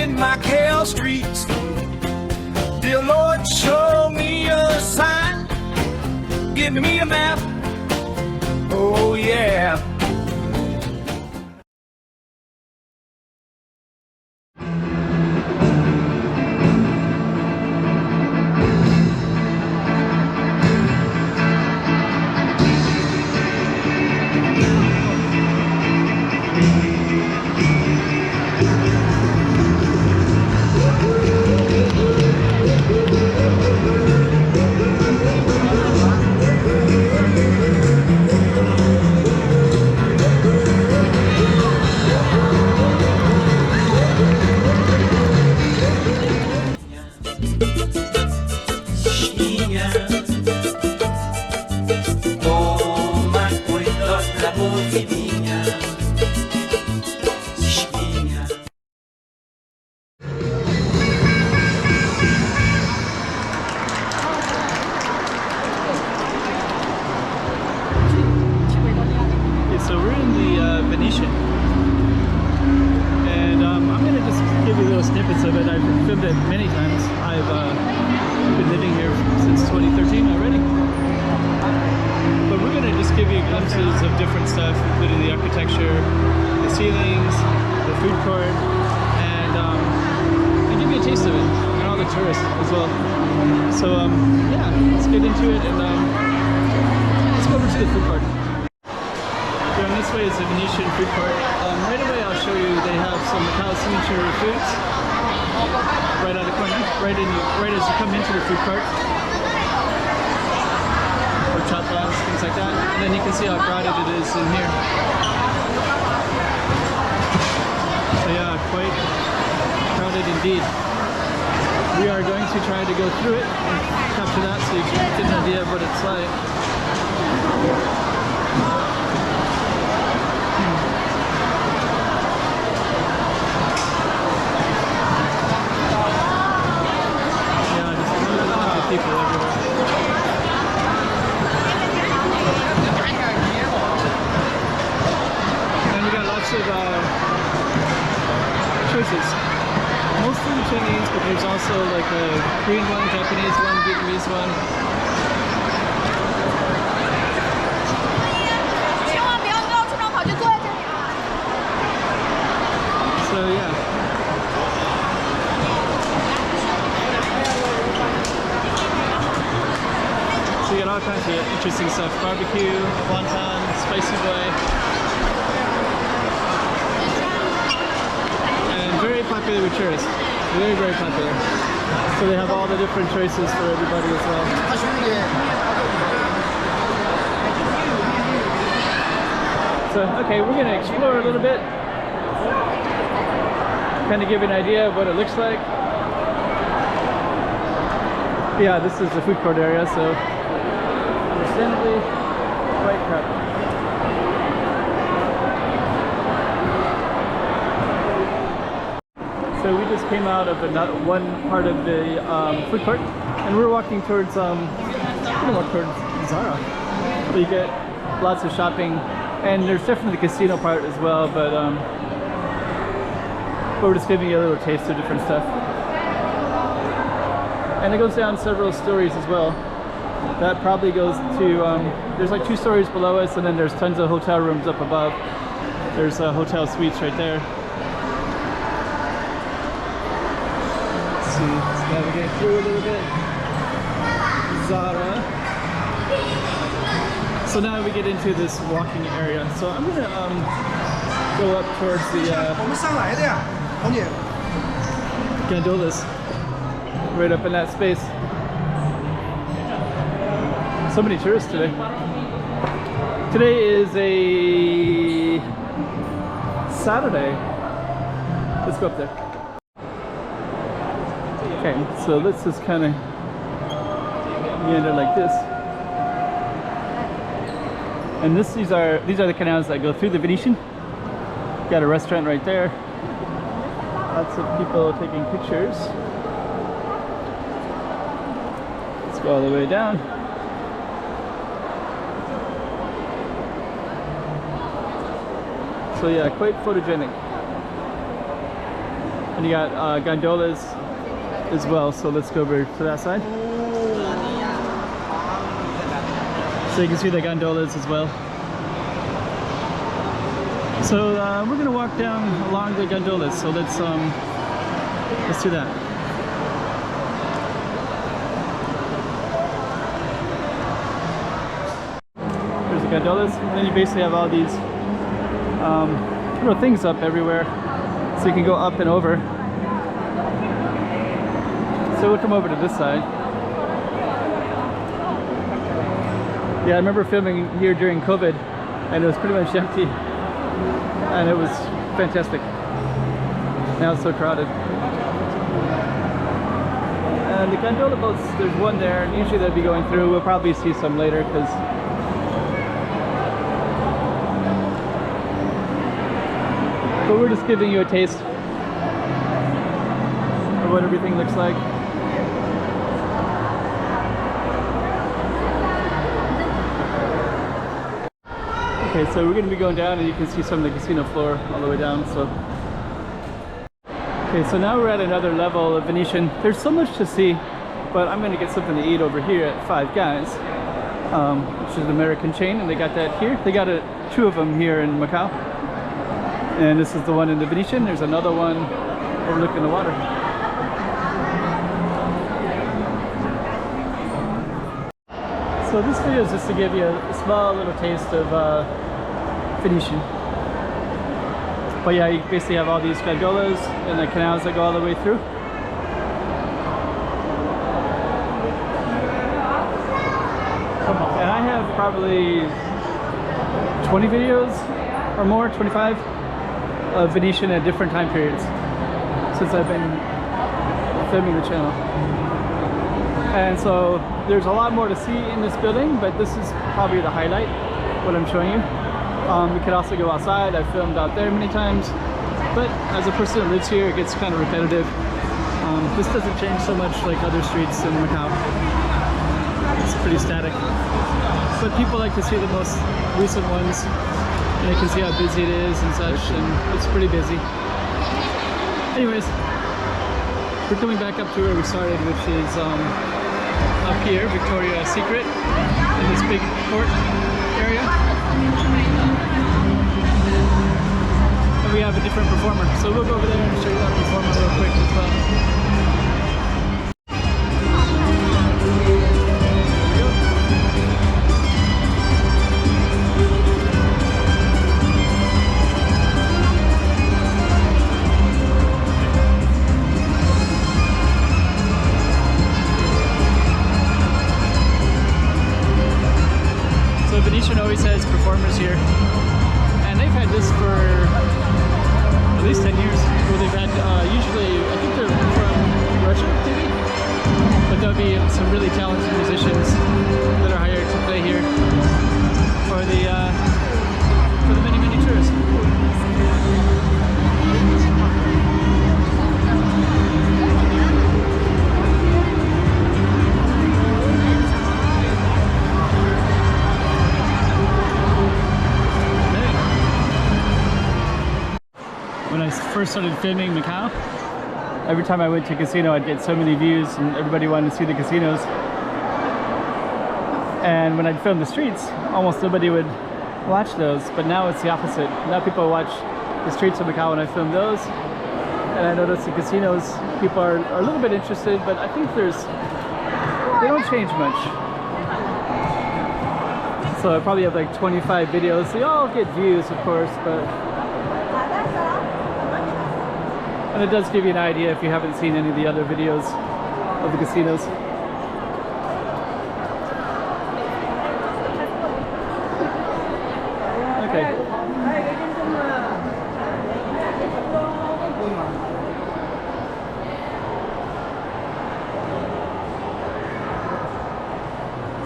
Walking Macau Streets. Dear Lord, show me a sign. Give me a map. Oh yeah. So we're in the Venetian, and I'm going to just give you little snippets of it. I've filmed it many times. I've been living here since 2013 already. But we're going to just give you glimpses of different stuff, including the architecture, the ceilings, the food court, and give you a taste of it, and all the tourists as well. So yeah, let's get into it, and let's go over to the food court. Going this way is the Venetian food court. Right away I'll show you they have some Macau signature foods right out of the corner, right as you come into the food court. Or chapas, things like that. And then you can see how crowded it is in here. So yeah, quite crowded indeed. We are going to try to go through it and capture that so you can get an idea of what it's like. People everywhere. And we got lots of choices. Mostly Chinese, but there's also like a Korean one, Japanese one, Vietnamese one. So yeah. So you got all kinds of interesting stuff. Barbecue, wonton, spicy boy. And very popular with tourists. Very, very popular. So they have all the different choices for everybody as well. So, okay, we're going to explore a little bit. Kind of give you an idea of what it looks like. Yeah, this is the food court area, so understandably quite crowded. So we just came out of one part of the food court, and we're walking towards we're gonna walk towards Zara. So you get lots of shopping, and there's definitely the casino part as well, but we're just giving you a little taste of different stuff. And it goes down several stories as well. That probably goes to, there's like 2 stories below us, and then there's tons of hotel rooms up above. There's hotel suites right there. Let's see, let's navigate through a little bit. Zara. So now we get into this walking area. So I'm gonna go up towards the gondolas. Right up in that space. So many tourists today. Today is a Saturday. Let's go up there. Okay, so let's just kind of meander like this. And these are the canals that go through the Venetian. Got a restaurant right there. Lots of people taking pictures. Go all the way down. So yeah, quite photogenic. and you got gondolas as well. So let's go over to that side. So you can see the gondolas as well. So we're gonna walk down along the gondolas. So let's do that. There's the gondolas, and then you basically have all these little things up everywhere, so you can go up and over. So we'll come over to this side. Yeah, I remember filming here during COVID, and it was pretty much empty, and it was fantastic. Now it's so crowded. And the gondola boats, there's one there, and usually they'll be going through. We'll probably see some later, because but we're just giving you a taste of what everything looks like. Okay, so we're going to be going down, and you can see some of the casino floor all the way down. So, okay, so now we're at another level of Venetian. There's so much to see, but I'm going to get something to eat over here at Five Guys, which is an American chain, and they got that here. They got two of them here in Macau. And this is the one in the Venetian. There's another one overlooking the water. So this video is just to give you a small little taste of Venetian. But yeah, you basically have all these gondolas and the canals that go all the way through. And I have probably 20 videos or more, 25. Of Venetian at different time periods since I've been filming the channel. And so there's a lot more to see in this building, but this is probably the highlight, what I'm showing you. We could also go outside. I've filmed out there many times, but as a person that lives here, it gets kind of repetitive. This doesn't change so much like other streets in Macau. It's pretty static, but people like to see the most recent ones. And you can see how busy it is and such, and it's pretty busy. Anyways, we're coming back up to where we started, which is up here, Victoria's Secret, in this big court area. And we have a different performer, so we'll go over there and show you that performer real quick as well. Venetian always has performers here, and they've had this for at least 10 years, where they've had usually, I think they're from Russia maybe, but there'll be some really talented musicians that are hired to play here for the many tourists. When I first started filming Macau, every time I went to a casino, I'd get so many views, and everybody wanted to see the casinos. And when I'd film the streets, almost nobody would watch those. But now it's the opposite. Now people watch the streets of Macau when I film those, and I notice the casinos, people are a little bit interested, but I think they don't change much. So I probably have like 25 videos. They all get views, of course, but and it does give you an idea if you haven't seen any of the other videos of the casinos. Okay.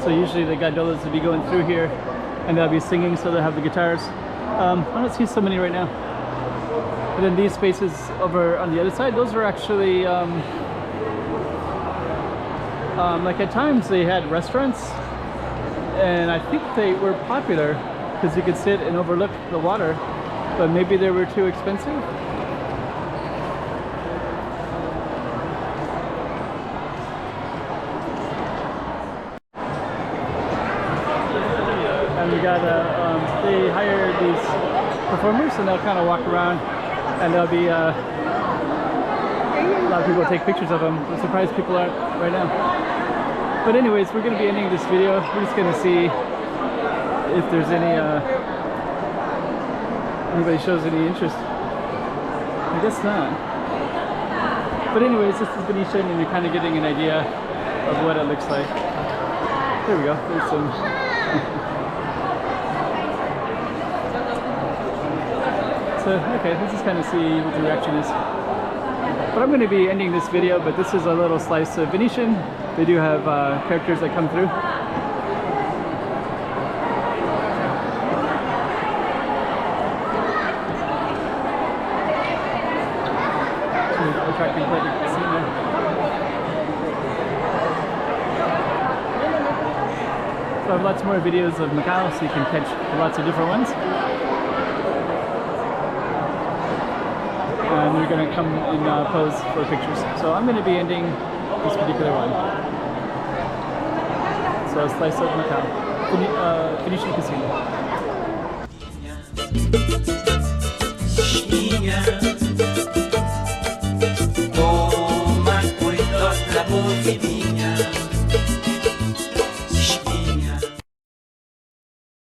So usually the gondolas will be going through here, and they'll be singing, so they'll have the guitars. I don't see so many right now. And then these spaces over on the other side, those are actually, like at times they had restaurants, and I think they were popular because you could sit and overlook the water, but maybe they were too expensive. Soulbrigada, they hire these performers and they'll kind of walk around and there'll be a lot of people take pictures of them. I'm surprised people aren't right now. But anyways, we're going to be ending this video. We're just going to see if there's anybody shows any interest. I guess not. But anyways, this is Venetian and you're kind of getting an idea of what it looks like. There we go. There's some. So, okay, let's just kind of see what the reaction is. But I'm going to be ending this video, but this is a little slice of Venetian. They do have characters that come through. Attracting quite a scene there. So I have lots more videos of Macau, so you can catch lots of different ones. And we're going to come and pose for pictures. So I'm going to be ending this particular one. So a slice of Macau, Venetian Casino.